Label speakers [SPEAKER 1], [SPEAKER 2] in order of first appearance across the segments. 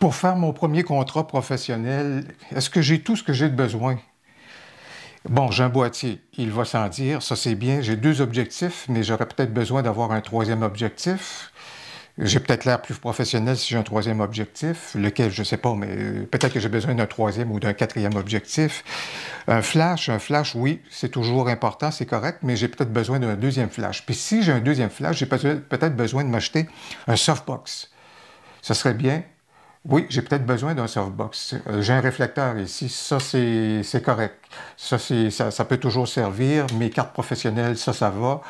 [SPEAKER 1] Pour faire mon premier contrat professionnel, est-ce que j'ai tout ce que j'ai de besoin? Bon, j'ai un boîtier, il va sans dire, ça c'est bien. J'ai 2 objectifs, mais j'aurais peut-être besoin d'avoir un 3e objectif. J'ai peut-être l'air plus professionnel si j'ai un 3e objectif, lequel, je ne sais pas, mais peut-être que j'ai besoin d'un 3e ou d'un 4e objectif. Un flash, oui, c'est toujours important, c'est correct, mais j'ai peut-être besoin d'un 2e flash. Puis si j'ai un 2e flash, j'ai peut-être besoin de m'acheter un softbox. Ça serait bien. Oui, j'ai peut-être besoin d'un softbox. J'ai un réflecteur ici, ça c'est correct. Ça peut toujours servir. Mes cartes professionnelles, ça va.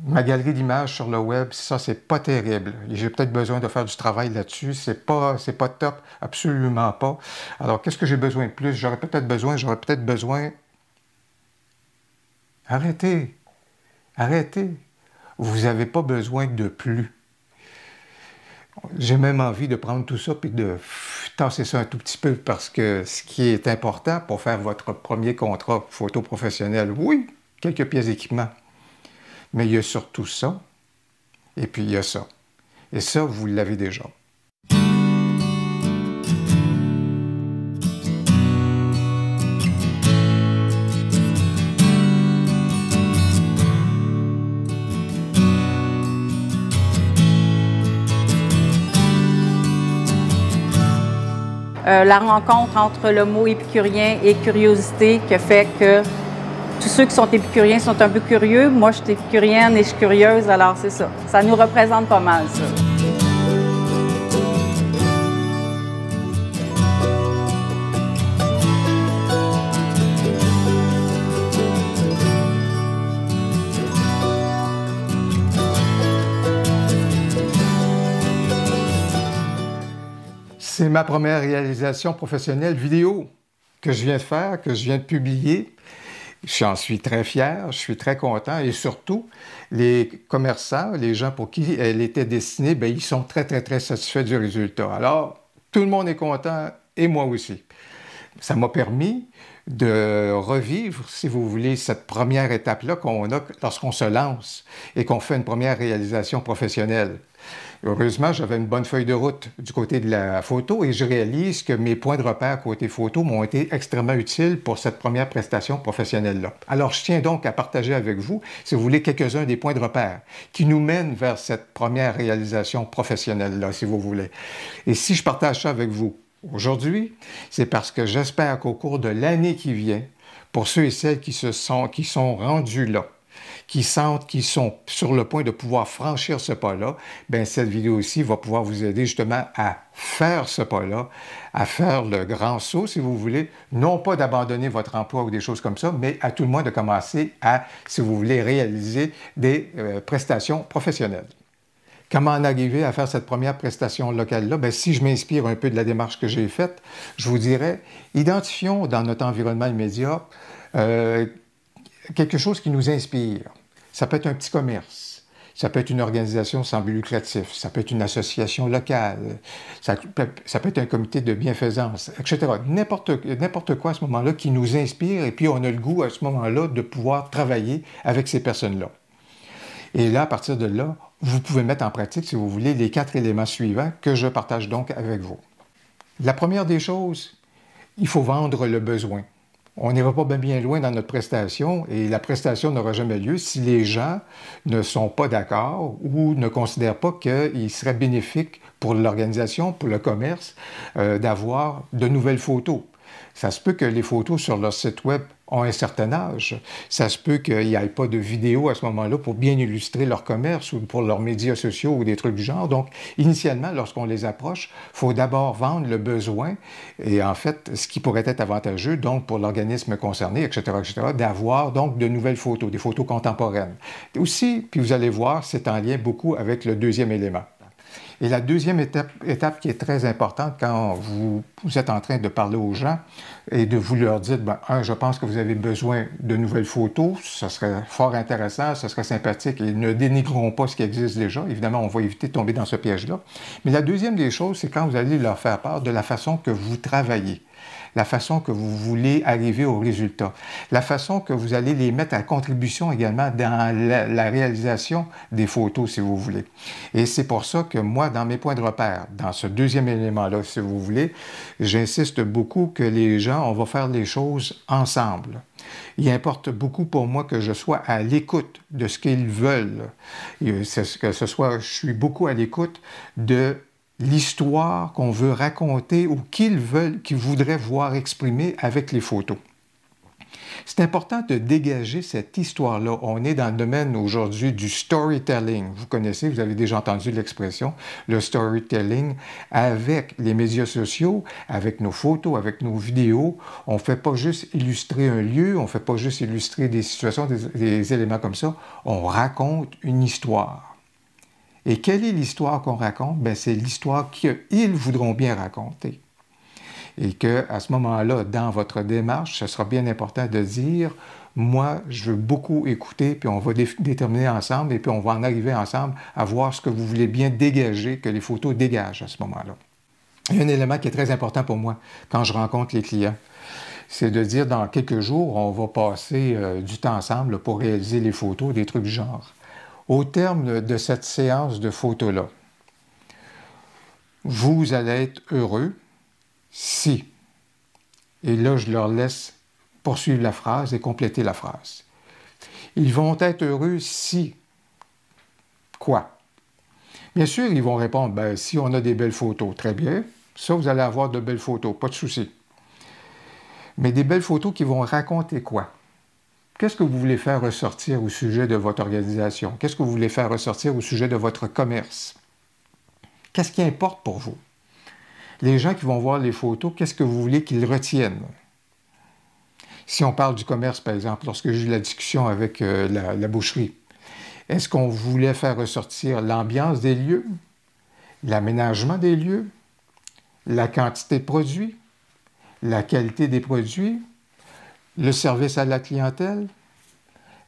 [SPEAKER 1] Ma galerie d'images sur le web, ça c'est pas terrible. J'ai peut-être besoin de faire du travail là-dessus. C'est pas top, absolument pas. Alors qu'est-ce que j'ai besoin de plus? J'aurais peut-être besoin... Arrêtez! Vous n'avez pas besoin de plus. J'ai même envie de prendre tout ça et de tasser ça un tout petit peu parce que ce qui est important pour faire votre premier contrat photo professionnel, oui, quelques pièces d'équipement, mais il y a surtout ça, et puis il y a ça. Et ça, vous l'avez déjà.
[SPEAKER 2] La rencontre entre le mot épicurien et curiosité qui a fait que tous ceux qui sont épicuriens sont un peu curieux. Moi, je suis épicurienne et je suis curieuse, alors c'est ça. Ça nous représente pas mal, ça.
[SPEAKER 1] C'est ma première réalisation professionnelle vidéo que je viens de faire, que je viens de publier. J'en suis très fier, je suis très content et surtout, les commerçants, les gens pour qui elle était destinée, bien, ils sont très, très, très satisfaits du résultat. Alors, tout le monde est content et moi aussi. Ça m'a permis de revivre, si vous voulez, cette première étape-là qu'on a lorsqu'on se lance et qu'on fait une première réalisation professionnelle. Heureusement, j'avais une bonne feuille de route du côté de la photo et je réalise que mes points de repère côté photo m'ont été extrêmement utiles pour cette première prestation professionnelle-là. Alors, je tiens donc à partager avec vous, si vous voulez, quelques-uns des points de repère qui nous mènent vers cette première réalisation professionnelle-là, si vous voulez. Et si je partage ça avec vous aujourd'hui, c'est parce que j'espère qu'au cours de l'année qui vient, pour ceux et celles qui sont rendus là, qui sentent qu'ils sont sur le point de pouvoir franchir ce pas-là, bien, cette vidéo-ci va pouvoir vous aider justement à faire ce pas-là, à faire le grand saut, si vous voulez, non pas d'abandonner votre emploi ou des choses comme ça, mais à tout le moins de commencer à, si vous voulez, réaliser des prestations professionnelles. Comment en arriver à faire cette première prestation locale-là? Bien, si je m'inspire un peu de la démarche que j'ai faite, je vous dirais, identifions dans notre environnement immédiat quelque chose qui nous inspire. Ça peut être un petit commerce, ça peut être une organisation sans but lucratif, ça peut être une association locale, ça peut être un comité de bienfaisance, etc. N'importe quoi à ce moment-là qui nous inspire et puis on a le goût à ce moment-là de pouvoir travailler avec ces personnes-là. Et là, à partir de là, vous pouvez mettre en pratique, si vous voulez, les 4 éléments suivants que je partage donc avec vous. La première des choses, il faut vendre le besoin. On n'ira pas bien loin dans notre prestation et la prestation n'aura jamais lieu si les gens ne sont pas d'accord ou ne considèrent pas qu'il serait bénéfique pour l'organisation, pour le commerce, d'avoir de nouvelles photos. Ça se peut que les photos sur leur site web ont un certain âge. Ça se peut qu'il n'y ait pas de vidéo à ce moment-là pour bien illustrer leur commerce ou pour leurs médias sociaux ou des trucs du genre. Donc, initialement, lorsqu'on les approche, il faut d'abord vendre le besoin et en fait, ce qui pourrait être avantageux, donc pour l'organisme concerné, etc., d'avoir donc de nouvelles photos, des photos contemporaines. Aussi, puis vous allez voir, c'est en lien beaucoup avec le deuxième élément. Et la deuxième étape qui est très importante quand vous êtes en train de parler aux gens et de vous leur dire, ben, je pense que vous avez besoin de nouvelles photos, ça serait fort intéressant, ça serait sympathique et ne dénigrons pas ce qui existe déjà. Évidemment, on va éviter de tomber dans ce piège-là. Mais la deuxième des choses, c'est quand vous allez leur faire part de la façon que vous travaillez. la façon que vous voulez arriver au résultat, la façon que vous allez les mettre à contribution également dans la réalisation des photos, si vous voulez. Et c'est pour ça que moi, dans mes points de repère, dans ce deuxième élément-là, si vous voulez, j'insiste beaucoup que les gens, on va faire les choses ensemble. Il importe beaucoup pour moi que je sois à l'écoute de ce qu'ils veulent. Que ce soit, je suis beaucoup à l'écoute de l'histoire qu'on veut raconter ou qu'ils voudraient voir exprimée avec les photos. C'est important de dégager cette histoire-là. On est dans le domaine aujourd'hui du storytelling. Vous connaissez, vous avez déjà entendu l'expression, le storytelling. Avec les médias sociaux, avec nos photos, avec nos vidéos, on ne fait pas juste illustrer un lieu, on ne fait pas juste illustrer des situations, des éléments comme ça. On raconte une histoire. Et quelle est l'histoire qu'on raconte? Bien, c'est l'histoire qu'ils voudront bien raconter. Et qu'à ce moment-là, dans votre démarche, ce sera bien important de dire « Moi, je veux beaucoup écouter, puis on va déterminer ensemble, et puis on va en arriver ensemble à voir ce que vous voulez bien dégager, que les photos dégagent à ce moment-là. » Il y a un élément qui est très important pour moi quand je rencontre les clients. C'est de dire dans quelques jours, on va passer du temps ensemble pour réaliser les photos, des trucs du genre. Au terme de cette séance de photos-là, vous allez être heureux si, et là je leur laisse poursuivre la phrase et compléter la phrase. Ils vont être heureux si, quoi? Bien sûr, ils vont répondre, bien, si on a des belles photos, très bien, ça vous allez avoir de belles photos, pas de souci. Mais des belles photos qui vont raconter quoi? Qu'est-ce que vous voulez faire ressortir au sujet de votre organisation? Qu'est-ce que vous voulez faire ressortir au sujet de votre commerce? Qu'est-ce qui importe pour vous? Les gens qui vont voir les photos, qu'est-ce que vous voulez qu'ils retiennent? Si on parle du commerce, par exemple, lorsque j'ai eu la discussion avec la boucherie, est-ce qu'on voulait faire ressortir l'ambiance des lieux, l'aménagement des lieux, la quantité de produits, la qualité des produits, le service à la clientèle,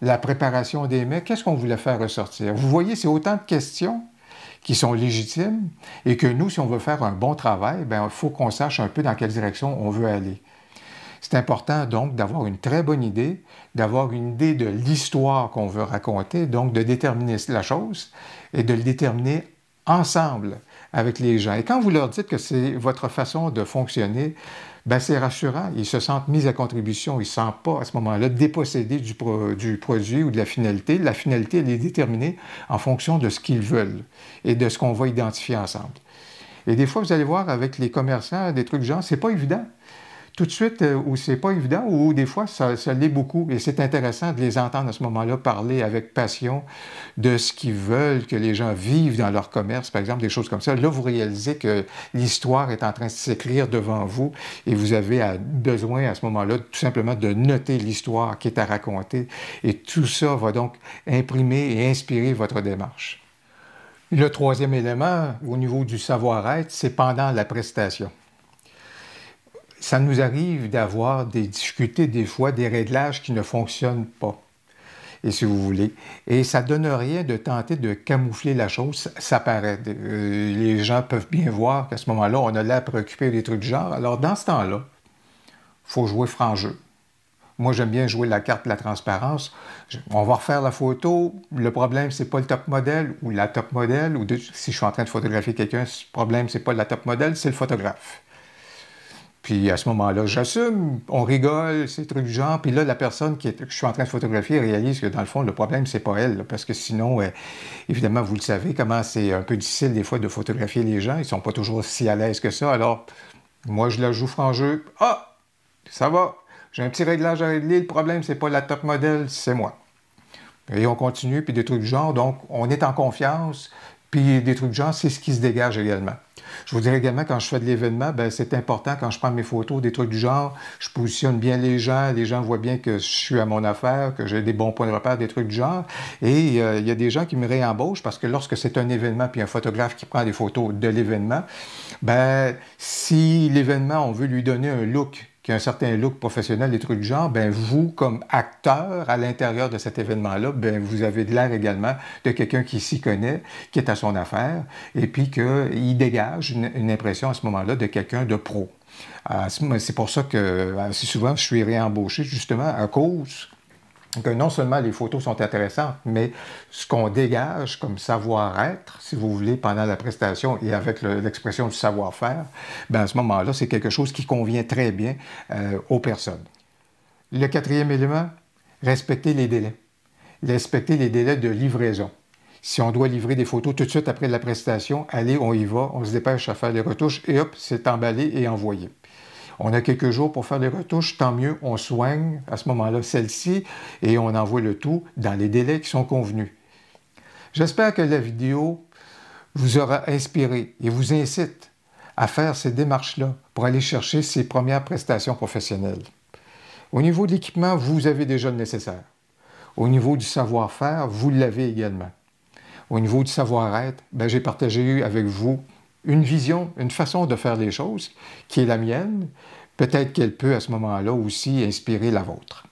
[SPEAKER 1] la préparation des mets? Qu'est-ce qu'on voulait faire ressortir? Vous voyez, c'est autant de questions qui sont légitimes et que nous, si on veut faire un bon travail, bien, il faut qu'on sache un peu dans quelle direction on veut aller. C'est important, donc, d'avoir une très bonne idée, d'avoir une idée de l'histoire qu'on veut raconter, donc de déterminer la chose et de le déterminer ensemble avec les gens. Et quand vous leur dites que c'est votre façon de fonctionner, bien, c'est rassurant. Ils se sentent mis à contribution. Ils ne se sentent pas, à ce moment-là, dépossédés du produit ou de la finalité. La finalité, elle est déterminée en fonction de ce qu'ils veulent et de ce qu'on va identifier ensemble. Et des fois, vous allez voir avec les commerçants, des trucs genre, c'est pas évident. Tout de suite, ou c'est pas évident, ou des fois, ça l'est beaucoup. Et c'est intéressant de les entendre à ce moment-là parler avec passion de ce qu'ils veulent que les gens vivent dans leur commerce, par exemple, des choses comme ça. Là, vous réalisez que l'histoire est en train de s'écrire devant vous et vous avez besoin à ce moment-là tout simplement de noter l'histoire qui est à raconter. Et tout ça va donc imprimer et inspirer votre démarche. Le troisième élément, au niveau du savoir-être, c'est pendant la prestation. Ça nous arrive d'avoir des difficultés, des fois, des réglages qui ne fonctionnent pas, et si vous voulez. Et ça ne donne rien de tenter de camoufler la chose, ça paraît. Les gens peuvent bien voir qu'à ce moment-là, on a l'air préoccupé des trucs du genre. Alors, dans ce temps-là, il faut jouer franc jeu. Moi, j'aime bien jouer la carte de la transparence. On va refaire la photo. Le problème, c'est pas le top modèle ou la top modèle, ou si je suis en train de photographier quelqu'un, le problème, c'est pas la top modèle, c'est le photographe. Puis à ce moment-là, j'assume, on rigole, ces trucs du genre. Puis là, la personne que je suis en train de photographier réalise que dans le fond, le problème, c'est pas elle. Là, parce que sinon, évidemment, vous le savez, comment c'est un peu difficile des fois de photographier les gens. Ils sont pas toujours si à l'aise que ça. Alors, moi, je la joue franc jeu. Ah, ça va. J'ai un petit réglage à régler. Le problème, c'est pas la top modèle, c'est moi. Et on continue, puis des trucs du genre. Donc, on est en confiance. Puis des trucs du genre, c'est ce qui se dégage également. Je vous dirais également, quand je fais de l'événement, ben, c'est important, quand je prends mes photos, des trucs du genre, je positionne bien les gens voient bien que je suis à mon affaire, que j'ai des bons points de repère, des trucs du genre. Et il y a des gens qui me réembauchent parce que lorsque c'est un événement, puis un photographe qui prend des photos de l'événement, ben, si l'événement, on veut lui donner un look qui a un certain look professionnel, des trucs du genre, ben vous, comme acteur à l'intérieur de cet événement-là, ben vous avez de l'air également de quelqu'un qui s'y connaît, qui est à son affaire, et puis qu'il dégage une impression à ce moment-là de quelqu'un de pro. C'est pour ça que assez souvent, je suis réembauché justement à cause que non seulement les photos sont intéressantes, mais ce qu'on dégage comme savoir-être, si vous voulez, pendant la prestation et avec l'expression du savoir-faire, ben à ce moment-là, c'est quelque chose qui convient très bien aux personnes. Le quatrième élément, respecter les délais. Respecter les délais de livraison. Si on doit livrer des photos tout de suite après la prestation, allez, on y va, on se dépêche à faire les retouches et hop, c'est emballé et envoyé. On a quelques jours pour faire les retouches, tant mieux, on soigne à ce moment-là celle-ci et on envoie le tout dans les délais qui sont convenus. J'espère que la vidéo vous aura inspiré et vous incite à faire ces démarches-là pour aller chercher ces premières prestations professionnelles. Au niveau de l'équipement, vous avez déjà le nécessaire. Au niveau du savoir-faire, vous l'avez également. Au niveau du savoir-être, ben, j'ai partagé avec vous une vision, une façon de faire les choses qui est la mienne. Peut-être qu'elle peut à ce moment-là aussi inspirer la vôtre.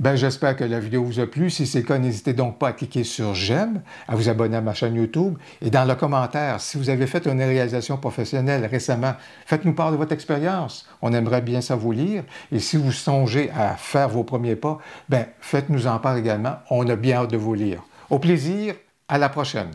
[SPEAKER 1] Ben, j'espère que la vidéo vous a plu. Si c'est le cas, n'hésitez donc pas à cliquer sur j'aime, à vous abonner à ma chaîne YouTube et dans le commentaire, si vous avez fait une réalisation professionnelle récemment, faites-nous part de votre expérience. On aimerait bien ça vous lire. Et si vous songez à faire vos premiers pas, ben, faites-nous en part également. On a bien hâte de vous lire. Au plaisir, à la prochaine.